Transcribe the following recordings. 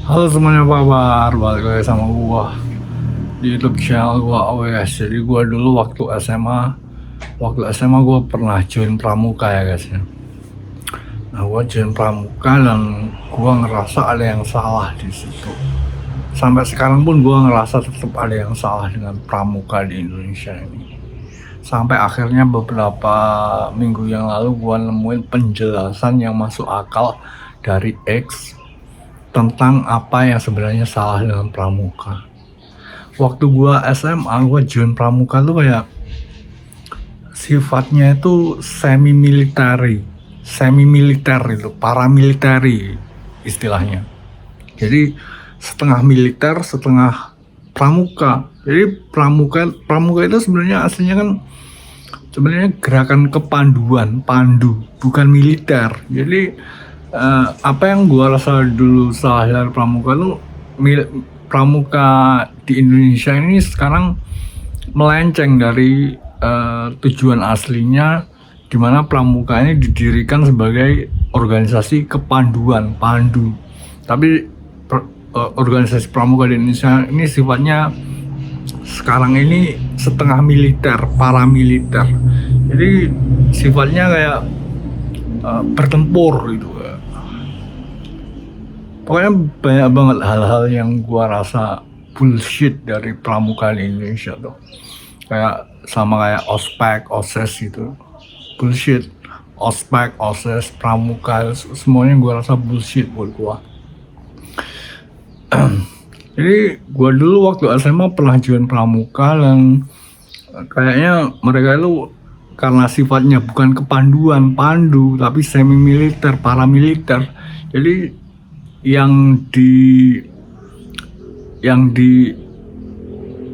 Halo semuanya, apa kabar? Balik lagi sama gua di YouTube channel gua AWS. Jadi gua dulu waktu SMA gua pernah join pramuka ya guys ya. Nah, gua join pramuka dan gua ngerasa ada yang salah di situ. Sampai sekarang pun gua ngerasa tetap ada yang salah dengan pramuka di Indonesia ini. Sampai akhirnya beberapa minggu yang lalu gua nemuin penjelasan yang masuk akal dari X tentang apa yang sebenarnya salah dengan pramuka. Waktu gua SMA, gua join pramuka tuh kayak sifatnya itu semi militer itu, paramiliteri istilahnya. Jadi setengah militer, setengah pramuka. Jadi pramuka itu sebenarnya aslinya kan sebenarnya gerakan kepanduan, pandu, bukan militer. Jadi apa yang gua rasa dulu salah dari pramuka tuh pramuka di Indonesia ini sekarang melenceng dari tujuan aslinya, di mana pramuka ini didirikan sebagai organisasi kepanduan, pandu. Tapi organisasi pramuka di Indonesia ini sifatnya sekarang ini setengah militer, paramiliter. Jadi sifatnya kayak bertempur gitu. Pokoknya banyak banget hal-hal yang gua rasa bullshit dari pramuka di Indonesia tuh. Kayak sama kayak ospek, oses gitu. Bullshit. Ospek, oses, pramuka, semuanya gua rasa bullshit buat gua. Jadi gua dulu waktu SMA pernah join pramuka dan kayaknya mereka itu karena sifatnya bukan kepanduan, pandu, tapi semi militer, paramiliter. Jadi yang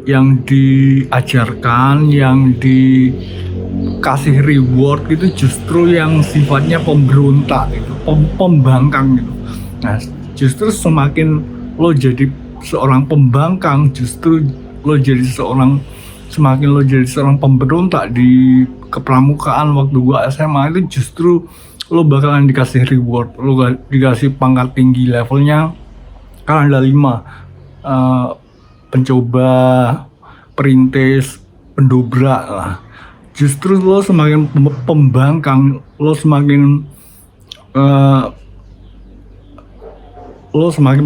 diajarkan, yang dikasih reward itu justru yang sifatnya pemberontak gitu, pembangkang gitu. Nah, justru semakin lo jadi seorang pembangkang, semakin lo jadi seorang pemberontak di kepramukaan waktu gua SMA itu justru lo bakalan dikasih reward, lo dikasih pangkat tinggi levelnya kan ada 5, pencoba, perintis, pendobrak lah. Justru lo semakin pembangkang, lo semakin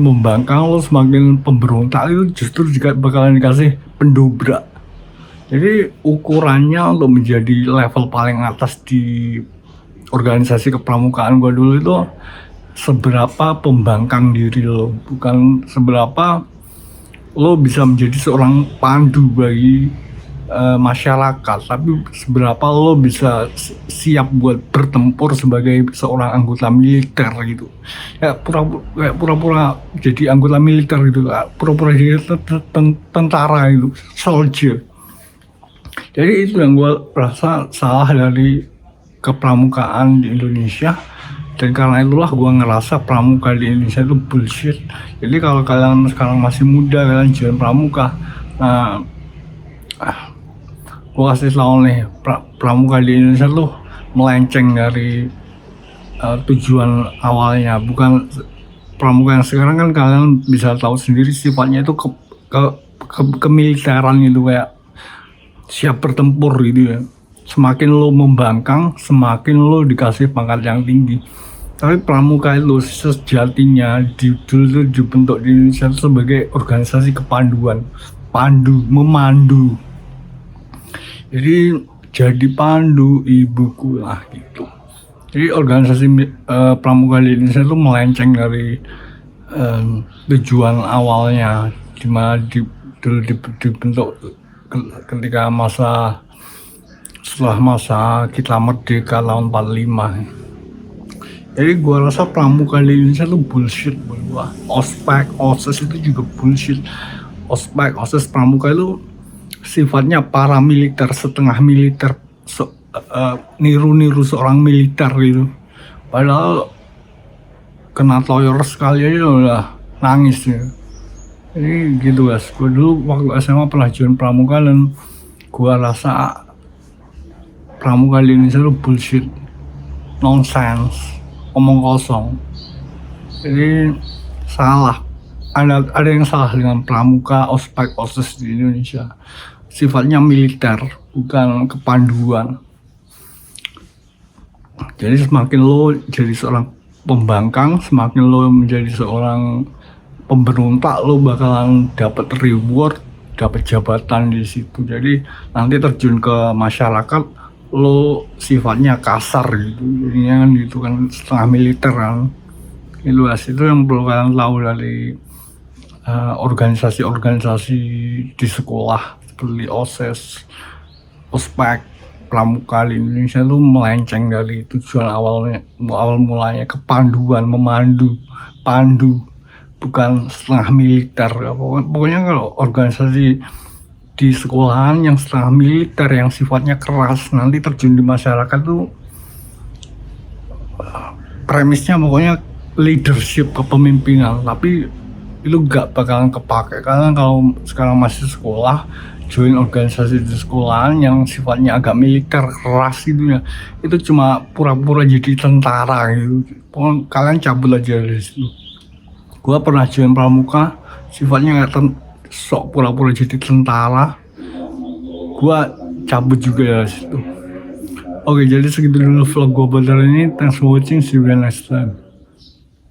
membangkang, lo semakin pemberontak itu justru juga bakalan dikasih pendobrak. Jadi ukurannya untuk menjadi level paling atas di organisasi kepramukaan gua dulu itu seberapa pembangkang diri lo, bukan seberapa lo bisa menjadi seorang pandu bagi masyarakat, tapi seberapa lo bisa siap buat bertempur sebagai seorang anggota militer gitu. Ya pura-pura jadi anggota militer gitu, pura-pura jadi tentara itu, soldier. Jadi itu yang gue rasa salah dari kepramukaan di Indonesia, dan karena itulah gue ngerasa pramuka di Indonesia itu bullshit. Jadi kalau kalian sekarang masih muda, kalian join pramuka, nah gue kasih tau nih, pramuka di Indonesia tuh melenceng dari tujuan awalnya. Bukan pramuka yang sekarang kan kalian bisa tahu sendiri sifatnya itu kemiliteran gitu, kayak siap bertempur gitu ya. Semakin lo membangkang, semakin lo dikasih pangkat yang tinggi. Tapi pramuka itu sejatinya dulu dibentuk di Indonesia sebagai organisasi kepanduan, memandu. Jadi jadi pandu ibuku lah gitu. Jadi organisasi pramuka di Indonesia itu melenceng dari tujuan awalnya, dimana dulu dibentuk ketika setelah masa kita merdeka tahun 45. Jadi gua rasa pramuka di Indonesia itu bullshit buat gua. Ospek, OSIS itu juga bullshit. Ospek, OSIS, pramuka itu sifatnya paramiliter, setengah militer, niru-niru seorang militer gitu. Padahal kena toyor sekali aja udah nangis ya. Jadi gitu guys, gue dulu waktu SMA pernah join pramuka dan gue rasa pramuka di Indonesia itu bullshit, nonsense, omong kosong. Jadi salah ada yang salah dengan pramuka, ospek, OSIS di Indonesia. Sifatnya militer, bukan kepanduan. Jadi semakin lo jadi seorang pembangkang, semakin lo menjadi seorang pemberontak, lo bakalan dapat reward, dapat jabatan di situ. Jadi nanti terjun ke masyarakat, lo sifatnya kasar gitu, jadinya kan gitu kan, setengah militer kan. Itu yang perlu kalian tahu dari organisasi-organisasi di sekolah seperti OSIS, ospek, pramuka di Indonesia itu melenceng dari tujuan awal mulanya, kepanduan, pandu, bukan setengah militer. Pokoknya kalau organisasi di sekolahan yang setengah militer, yang sifatnya keras, nanti terjun di masyarakat tuh premisnya pokoknya leadership, kepemimpinan, tapi itu gak bakalan kepake. Karena kalau sekarang masih sekolah, join organisasi di sekolahan yang sifatnya agak militer, keras gitu ya, itu cuma pura-pura jadi tentara gitu. Pokoknya kalian cabut aja dari situ. Gua pernah join pramuka, sifatnya gak sok pura-pura jadi tentara, gua cabut juga dari situ. Oke, jadi segitu dulu vlog gue pada hari ini. Thanks for watching, see you again next time.